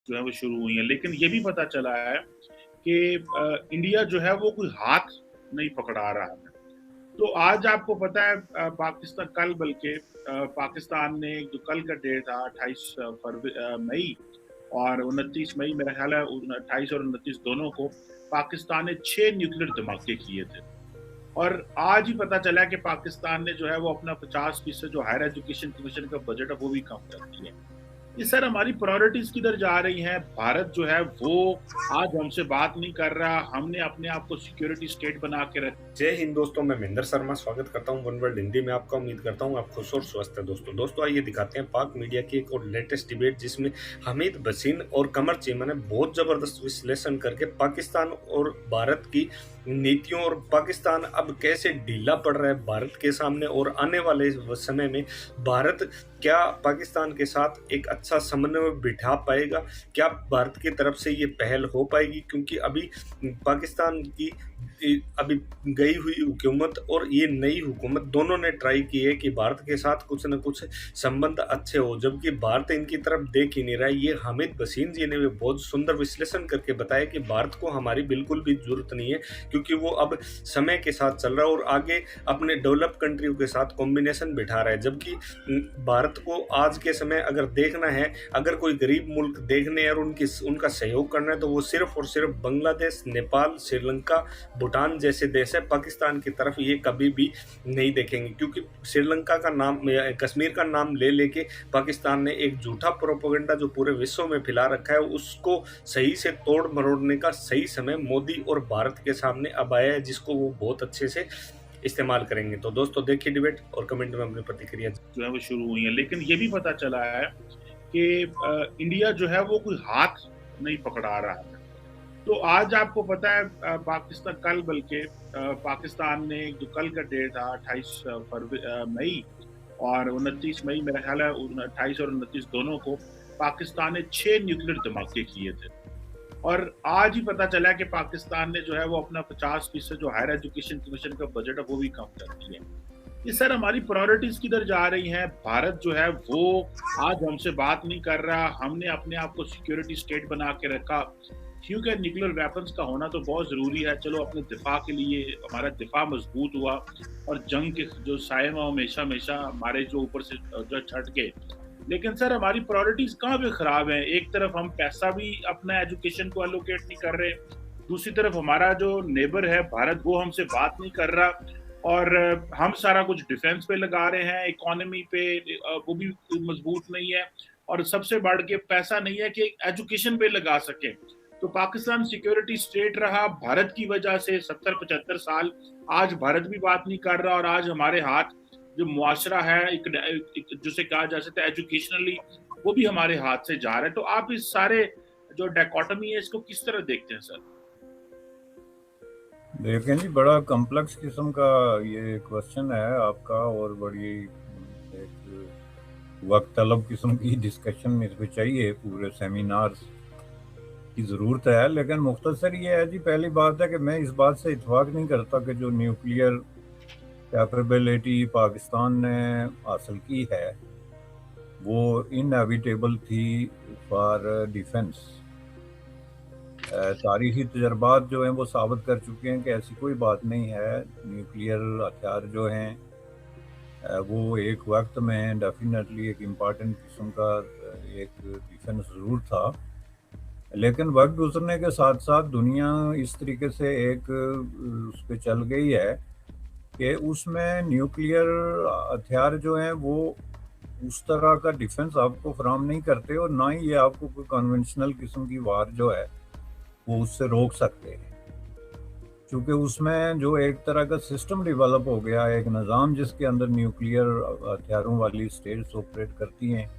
जो है वो शुरू हुई हैं। लेकिन ये भी पता चला है कि इंडिया जो है वो कोई हाथ नहीं पकड़ा रहा है। तो आज आपको पता है पाकिस्तान कल बल्कि पाकिस्तान ने जो कल का डेट था 28 मई और 29 मई मेरा ख्याल है 28 और 29 दोनों को पाकिस्तान ने 6 न्यूक्लियर धमाके किए थे। और आज ही पता चला है कि पाकिस्तान ने जो है वो अपना 50% जो हायर एजुकेशन कमीशन का बजट है वो भी कम कर दिया है। ये सर हमारी प्रायोरिटीज किधर जा रही हैं? भारत जो है वो आज हमसे बात नहीं कर रहा। हमने अपने आप को सिक्योरिटी स्टेट बना के रख। जय हिंद दोस्तों, मैं महेंद्र शर्मा स्वागत करता हूं वन वर्ल्ड हिंदी में आपका। उम्मीद करता हूं आप खुश और स्वस्थ हैं। दोस्तों आइए दिखाते हैं पाक मीडिया की एक और लेटेस्ट डिबेट, जिसमें हमीद भसीन और कमर चीमा ने बहुत जबरदस्त विश्लेषण करके पाकिस्तान और भारत की नीतियों और पाकिस्तान अब कैसे ढीला पड़ रहा है भारत के सामने, और आने वाले समय में भारत क्या पाकिस्तान के साथ एक अच्छा समन्वय बिठा पाएगा, क्या भारत की तरफ से ये पहल हो पाएगी। क्योंकि अभी पाकिस्तान की अभी गई हुई हुकूमत और ये नई हुकूमत दोनों ने ट्राई की है कि भारत के साथ कुछ न कुछ संबंध अच्छे हो, जबकि भारत इनकी तरफ देख ही नहीं रहा है। ये हामिद भसीन जी ने भी बहुत सुंदर विश्लेषण करके बताया कि भारत को हमारी बिल्कुल भी जरूरत नहीं है, क्योंकि वो अब समय के साथ चल रहा है और आगे अपने डेवलप कंट्रियों के साथ कॉम्बिनेशन बिठा रहा है। जबकि भारत को आज के समय अगर देखना है, अगर कोई गरीब मुल्क देखने है और उनका सहयोग करना है, तो वो सिर्फ और सिर्फ बांग्लादेश, नेपाल, श्रीलंका, भूटान जैसे देश है। पाकिस्तान की तरफ ये कभी भी नहीं देखेंगे, क्योंकि श्रीलंका का नाम, कश्मीर का नाम ले लेके पाकिस्तान ने एक झूठा प्रोपेगेंडा जो पूरे विश्व में फैला रखा है, उसको सही से तोड़ मरोड़ने का सही समय मोदी और भारत के सामने अब आया है, जिसको वो बहुत अच्छे से इस्तेमाल करेंगे। तो दोस्तों देखिए डिबेट और कमेंट में अपनी प्रतिक्रिया जो है वो शुरू हुई हैं। लेकिन ये भी पता चला है कि इंडिया जो है वो कोई हाथ नहीं पकड़ा रहा है। तो आज आपको पता है पाकिस्तान कल बल्कि पाकिस्तान ने जो कल का डेट था 28 मई और 29 मई मेरा ख्याल है 28 और 29 दोनों को पाकिस्तान ने 6 न्यूक्लियर धमाके किए थे। और आज ही पता चला कि पाकिस्तान ने जो है वो अपना 50% जो हायर एजुकेशन कमीशन का बजट है वो भी कम कर दिया है। ये सर हमारी प्रायोरिटीज किधर जा रही हैं? भारत जो है वो आज हमसे बात नहीं कर रहा। हमने अपने आप को सिक्योरिटी स्टेट बना के रखा। क्योंकि न्यूक्लियर वेपन्स का होना तो बहुत ज़रूरी है। चलो अपने दिफा के लिए हमारा दिफा मजबूत हुआ और जंग के जो साए में हमेशा हमेशा हमारे जो ऊपर से जो छट गए। लेकिन सर हमारी प्रायोरिटीज कहाँ पे खराब है? एक तरफ हम पैसा भी अपना एजुकेशन को एलोकेट नहीं कर रहे, दूसरी तरफ हमारा जो नेबर है भारत वो हमसे बात नहीं कर रहा और हम सारा कुछ डिफेंस पे लगा रहे हैं, इकोनॉमी पे वो भी मजबूत नहीं है और सबसे बढ़ के पैसा नहीं है कि एजुकेशन पे लगा सके। तो पाकिस्तान सिक्योरिटी स्टेट रहा भारत की वजह से 70-75 साल। आज भारत भी बात नहीं कर रहा और आज हमारे हाथ जो मुआशरा है जिसे कहा जा सकता है एजुकेशनली, वो भी हमारे हाथ से जा रहा है। तो आप इस सारे जो डायकोटमी है इसको किस तरह देखते हैं सर? देखें जी, बड़ा कॉम्प्लेक्स किस्म का ये क्वेश्चन है आपका और बड़ी एक वक्त तलब किस्म की डिस्कशन इस पे चाहिए, पूरे सेमिनार की ज़रूरत है। लेकिन मुख्तसर ये है जी, पहली बात है कि मैं इस बात से इत्फाक नहीं करता कि जो न्यूक्लियर कैपेबिलिटी पाकिस्तान ने हासिल की है वो इनएविटेबल थी फॉर डिफेंस। तारीखी तजर्बात जो हैं वो साबित कर चुके हैं कि ऐसी कोई बात नहीं है। न्यूक्लियर हथियार जो हैं वो एक वक्त में डेफिनेटली एक इम्पॉर्टेंट किस्म का एक डिफेंस ज़रूर था, लेकिन वक्त गुजरने के साथ साथ दुनिया इस तरीके से एक उस पर चल गई है कि उसमें न्यूक्लियर हथियार जो हैं वो उस तरह का डिफेंस आपको फराहम नहीं करते और ना ही ये आपको कोई कन्वेंशनल किस्म की वार जो है वो उससे रोक सकते हैं, क्योंकि उसमें जो एक तरह का सिस्टम डेवलप हो गया है, एक निज़ाम जिसके अंदर न्यूक्लियर हथियारों वाली स्टेट्स ऑपरेट करती हैं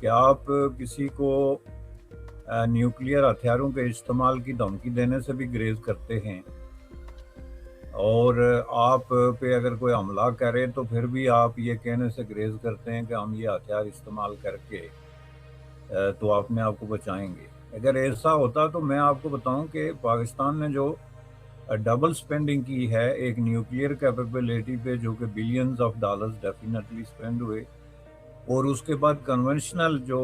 कि आप किसी को न्यूक्लियर हथियारों के इस्तेमाल की धमकी देने से भी ग्रेज करते हैं और आप पे अगर कोई हमला करे तो फिर भी आप ये कहने से ग्रेज करते हैं कि हम ये हथियार इस्तेमाल करके तो अपने आप को बचाएंगे। अगर ऐसा होता तो मैं आपको बताऊं कि पाकिस्तान ने जो डबल स्पेंडिंग की है एक न्यूक्लियर कैपेबिलिटी पे, जो कि billions of dollars definitely spend हुए, और उसके बाद कन्वेंशनल जो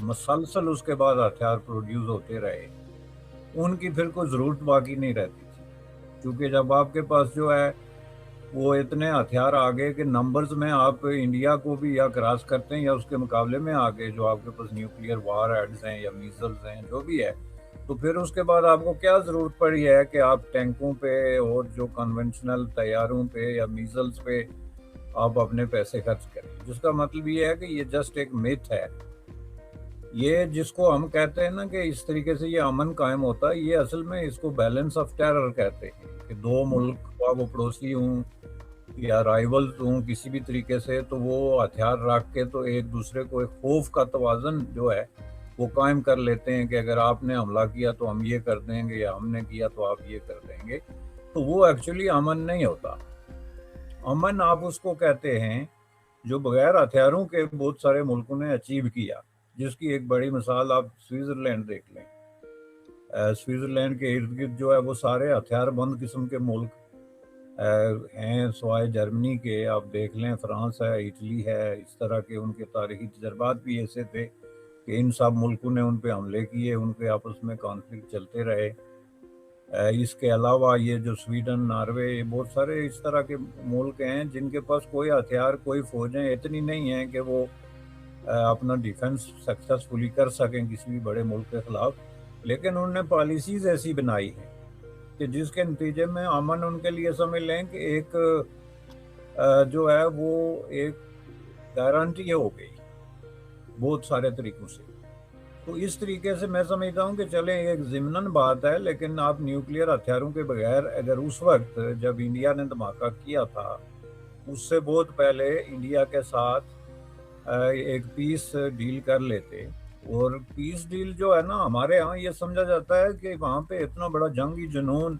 مسلسل اس کے بعد ہتھیار پروڈیوس ہوتے رہے، ان کی پھر کوئی ضرورت باقی نہیں رہتی تھی، کیونکہ جب آپ کے پاس جو ہے وہ اتنے ہتھیار آگے کہ نمبرز میں آپ انڈیا کو بھی یا کراس کرتے ہیں یا اس کے مقابلے میں آگے جو آپ کے پاس نیوکلیئر وار ہیڈز ہیں یا میزلز ہیں جو بھی ہے، تو پھر اس کے بعد آپ کو کیا ضرورت پڑی ہے کہ آپ ٹینکوں پہ اور جو کنونشنل طیاروں پہ یا میزلز پہ آپ اپنے پیسے خرچ کریں، جس کا مطلب یہ ہے کہ یہ جسٹ ایک میتھ ہے۔ یہ جس کو ہم کہتے ہیں نا کہ اس طریقے سے یہ امن قائم ہوتا ہے، یہ اصل میں اس کو بیلنس آف ٹیرر کہتے ہیں، کہ دو ملک وہ پڑوسی ہوں یا رائیولز ہوں کسی بھی طریقے سے، تو وہ ہتھیار رکھ کے تو ایک دوسرے کو ایک خوف کا توازن جو ہے وہ قائم کر لیتے ہیں کہ اگر آپ نے حملہ کیا تو ہم یہ کر دیں گے یا ہم نے کیا تو آپ یہ کر دیں گے، تو وہ ایکچولی امن نہیں ہوتا۔ امن آپ اس کو کہتے ہیں جو بغیر ہتھیاروں کے بہت سارے ملکوں نے اچیو کیا، جس کی ایک بڑی مثال آپ سوئٹزرلینڈ دیکھ لیں۔ سوئٹزرلینڈ کے ارد گرد جو ہے وہ سارے ہتھیار بند قسم کے ملک ہیں، سوائے جرمنی کے آپ دیکھ لیں، فرانس ہے، اٹلی ہے، اس طرح کے ان کے تاریخی تجربات بھی ایسے تھے کہ ان سب ملکوں نے ان پہ حملے کیے، ان کے آپس میں کانفلکٹ چلتے رہے۔ اس کے علاوہ یہ جو سویڈن، ناروے، یہ بہت سارے اس طرح کے ملک ہیں جن کے پاس کوئی ہتھیار، کوئی فوجیں اتنی نہیں ہیں کہ وہ اپنا ڈیفنس سکسیسفلی کر سکیں کسی بھی بڑے ملک کے خلاف، لیکن انہوں نے پالیسیز ایسی بنائی ہیں کہ جس کے نتیجے میں امن ان کے لیے سمجھ لیں کہ ایک جو ہے وہ ایک گارنٹی ہو گئی بہت سارے طریقوں سے۔ تو اس طریقے سے میں سمجھتا ہوں کہ چلیں ایک ضمناً بات ہے، لیکن آپ نیوکلیئر ہتھیاروں کے بغیر اگر اس وقت جب انڈیا نے دھماکہ کیا تھا اس سے بہت پہلے انڈیا کے ساتھ ایک پیس ڈیل کر لیتے، اور پیس ڈیل جو ہے نا ہمارے ہاں یہ سمجھا جاتا ہے کہ وہاں پہ اتنا بڑا جنگی جنون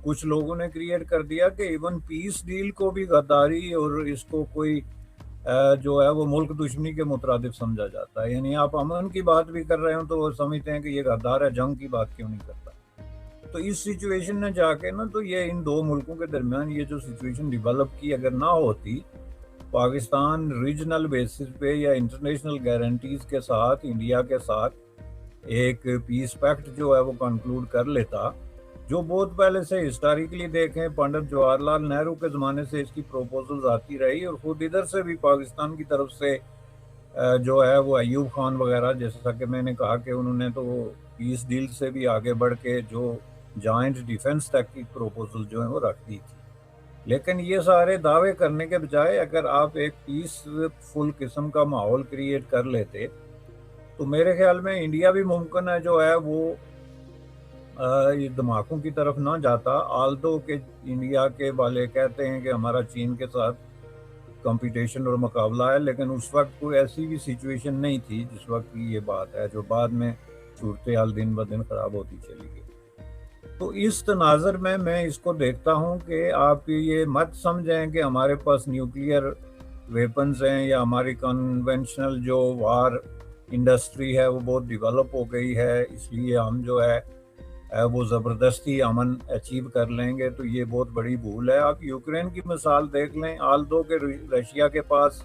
کچھ لوگوں نے کریٹ کر دیا کہ ایون پیس ڈیل کو بھی غداری اور اس کو کوئی جو ہے وہ ملک دشمنی کے مترادف سمجھا جاتا ہے۔ یعنی آپ امن کی بات بھی کر رہے ہوں تو وہ سمجھتے ہیں کہ یہ غدار ہے، جنگ کی بات کیوں نہیں کرتا۔ تو اس سچویشن نے جا کے نا تو یہ ان دو ملکوں کے درمیان یہ جو سچویشن ڈیولپ کی اگر نہ ہوتی، پاکستان ریجنل بیسس پہ یا انٹرنیشنل گارنٹیز کے ساتھ انڈیا کے ساتھ ایک پیس پیکٹ جو ہے وہ کنکلوڈ کر لیتا، جو بہت پہلے سے ہسٹوریکلی دیکھیں پنڈت جواہر لال نہرو کے زمانے سے اس کی پروپوزلز آتی رہی، اور خود ادھر سے بھی پاکستان کی طرف سے جو ہے وہ ایوب خان وغیرہ، جیسا کہ میں نے کہا کہ انہوں نے تو پیس ڈیل سے بھی آگے بڑھ کے جو جوائنٹ ڈیفنس تک کی پروپوزل جو ہیں وہ رکھ دی تھی۔ لیکن یہ سارے دعوے کرنے کے بجائے اگر آپ ایک پیس فل قسم کا ماحول کریٹ کر لیتے تو میرے خیال میں انڈیا بھی ممکن ہے جو ہے وہ دھماکوں کی طرف نہ جاتا، آلدو کہ انڈیا کے والے کہتے ہیں کہ ہمارا چین کے ساتھ کمپٹیشن اور مقابلہ ہے، لیکن اس وقت کوئی ایسی بھی سچویشن نہیں تھی جس وقت کی یہ بات ہے، جو بعد میں صورتحال دن بدن خراب ہوتی چلی گئی۔ تو اس تناظر میں اس کو دیکھتا ہوں کہ آپ یہ مت سمجھیں کہ ہمارے پاس نیوکلیئر ویپنز ہیں یا ہماری کنونشنل جو وار انڈسٹری ہے وہ بہت ڈیولپ ہو گئی ہے، اس لیے ہم جو ہے وہ زبردستی امن اچیو کر لیں گے، تو یہ بہت بڑی بھول ہے۔ آپ یوکرین کی مثال دیکھ لیں، آلدو کہ رشیا کے پاس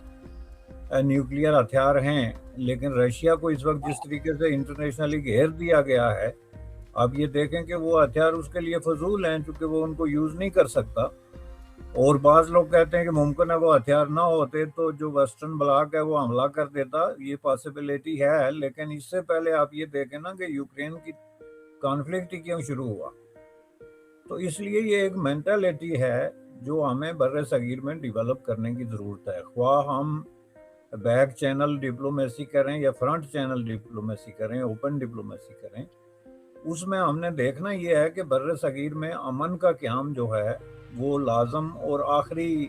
نیوکلیئر ہتھیار ہیں، لیکن رشیا کو اس وقت جس طریقے سے انٹرنیشنلی گھیر دیا گیا ہے، آپ یہ دیکھیں کہ وہ ہتھیار اس کے لیے فضول ہیں چونکہ وہ ان کو یوز نہیں کر سکتا، اور بعض لوگ کہتے ہیں کہ ممکن ہے وہ ہتھیار نہ ہوتے تو جو ویسٹرن بلاک ہے وہ حملہ کر دیتا، یہ پاسبلٹی ہے، لیکن اس سے پہلے آپ یہ دیکھیں نا کہ یوکرین کی کانفلکٹ کیوں شروع ہوا۔ تو اس لیے یہ ایک مینٹلٹی ہے جو ہمیں بر صغیر میں ڈیولپ کرنے کی ضرورت ہے، خواہ ہم بیک چینل ڈپلومیسی کریں یا فرنٹ چینل ڈپلومیسی کریں، اوپن ڈپلومیسی کریں، اس میں ہم نے دیکھنا یہ ہے کہ بر صغیر میں امن کا قیام جو ہے وہ لازم اور آخری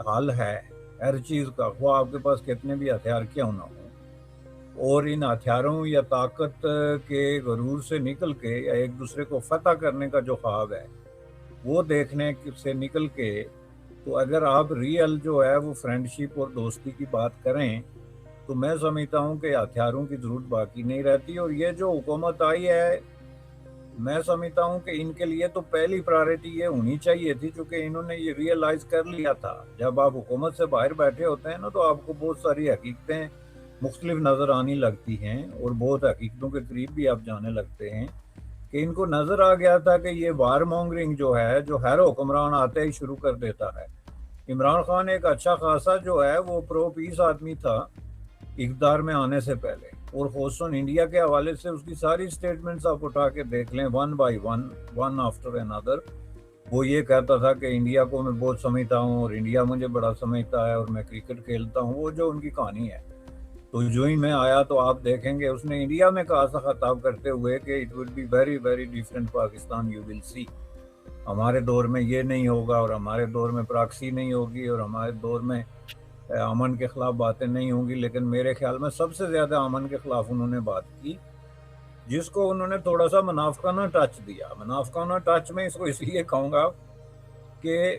حل ہے ہر چیز کا، خواہ آپ کے پاس کتنے بھی ہتھیار کیوں نہ ہوں، اور ان ہتھیاروں یا طاقت کے غرور سے نکل کے یا ایک دوسرے کو فتح کرنے کا جو خواب ہے وہ دیکھنے سے نکل کے، تو اگر آپ ریئل جو ہے وہ فرینڈشپ اور دوستی کی بات کریں تو میں سمجھتا ہوں کہ ہتھیاروں کی ضرورت باقی نہیں رہتی۔ اور یہ جو حکومت آئی ہے میں سمجھتا ہوں کہ ان کے لیے تو پہلی پرائرٹی یہ ہونی چاہیے تھی، چونکہ انہوں نے یہ ریئلائز کر لیا تھا۔ جب آپ حکومت سے باہر بیٹھے ہوتے ہیں نا تو آپ کو بہت ساری حقیقتیں मुख्तलिफ नज़र आने लगती हैं और बहुत हकीकतों के करीब भी आप जाने लगते हैं कि इनको नज़र आ गया था कि ये वार मॉन्गरिंग जो है, जो हर हुक्मरान आते ही शुरू कर देता है। इमरान खान एक अच्छा खासा जो है वो प्रो पीस आदमी था इक़्तिदार में आने से पहले, और ख़ुसूसन इंडिया के हवाले से उसकी सारी स्टेटमेंट्स आप उठा के देख लें, one by one, one after another. वो ये कहता था कि इंडिया को मैं बहुत समझता हूँ और इंडिया मुझे बड़ा समझता है और मैं क्रिकेट खेलता हूँ, वो जो उनकी कहानी है। तो जो ही मैं आया तो आप देखेंगे उसने इंडिया में कहा था खिताब करते हुए कि it would be very very different Pakistan, you will see. हमारे दौर में ये नहीं होगा और हमारे दौर में प्रॉक्सी नहीं होगी और हमारे दौर में अमन के ख़िलाफ़ बातें नहीं होंगी। लेकिन मेरे ख्याल में सबसे ज़्यादा अमन के ख़िलाफ़ उन्होंने बात की, जिसको उन्होंने थोड़ा सा मुनाफिकाना टच दिया। मुनाफिकाना टच में इसको इसलिए कहूँगा कि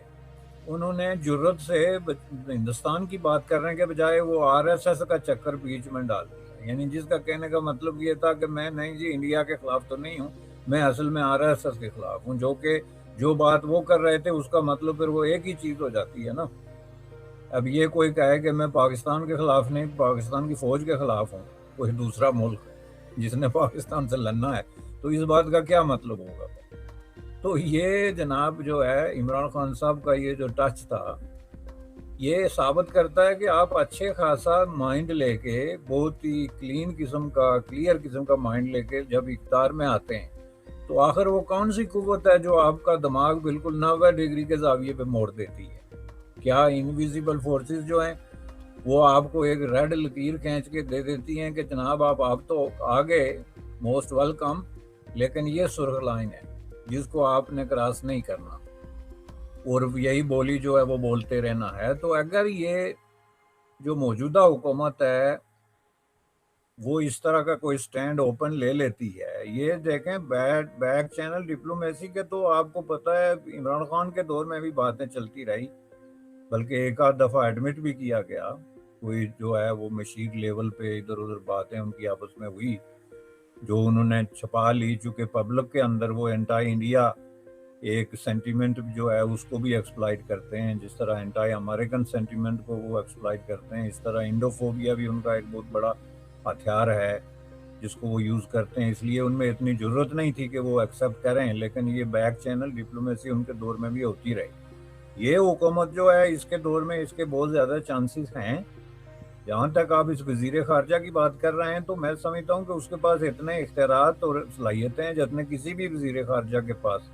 उन्होंने जुर्रत से हिंदुस्तान की बात करने के बजाय वो आरएसएस का चक्कर बीच में डाल दिया। यानी जिसका कहने का मतलब ये था कि मैं नहीं जी इंडिया के ख़िलाफ़ तो नहीं हूँ, मैं असल में आरएसएस के ख़िलाफ़ हूँ। जो बात वो कर रहे थे उसका मतलब फिर वो एक ही चीज़ हो जाती है ना। अब ये कोई कहे कि मैं पाकिस्तान के ख़िलाफ़ नहीं, पाकिस्तान की फ़ौज के ख़िलाफ़ हूँ, कोई दूसरा मुल्क जिसने पाकिस्तान से लड़ना है, तो इस बात का क्या मतलब होगा? तो ये जनाब जो है इमरान खान साहब का ये जो टच था, ये साबित करता है कि आप अच्छे खासा माइंड लेके, बहुत ही क्लीन किस्म का, क्लियर किस्म का माइंड लेके जब इक़्तिदार में आते हैं, तो आखिर वो कौन सी कुव्वत है जो आपका दिमाग बिल्कुल 90 डिग्री के ज़ाविये पे मोड़ देती है? क्या इनविजिबल फोर्सेस जो हैं वो आपको एक रेड लकीर खींच के दे देती हैं कि जनाब आप तो आगे, मोस्ट वेलकम, लेकिन ये सुर्ख लाइन है जिसको आपने क्रॉस नहीं करना, और यही बोली जो है वो बोलते रहना है। तो अगर ये जो मौजूदा हुकूमत है वो इस तरह का कोई स्टैंड ओपन ले लेती है, ये देखें बैक चैनल डिप्लोमेसी के, तो आपको पता है इमरान खान के दौर में भी बातें चलती रही, बल्कि एक आध दफ़ा एडमिट भी किया गया, कोई जो है वो मशीर लेवल पे इधर उधर बातें उनकी आपस में हुई जो उन्होंने छुपा ली, चूँकि पब्लिक के अंदर वो एंटी इंडिया एक सेंटीमेंट जो है उसको भी एक्सप्लॉइट करते हैं, जिस तरह एंटी अमेरिकन सेंटीमेंट को वो एक्सप्लॉइट करते हैं, इस तरह इंडोफोबिया भी उनका एक बहुत बड़ा हथियार है जिसको वो यूज़ करते हैं। इसलिए उनमें इतनी ज़रूरत नहीं थी कि वो एक्सेप्ट करें, लेकिन ये बैक चैनल डिप्लोमेसी उनके दौर में भी होती रही। ये हुकूमत जो है इसके दौर में इसके बहुत ज़्यादा चांसेस हैं। जहाँ तक आप इस वज़ीर ख़ारजा की बात कर रहे हैं, तो मैं समझता हूँ कि उसके पास इतने इख्तियारात और सलाहियतें हैं जितने किसी भी वज़ीर ख़ारजा के पास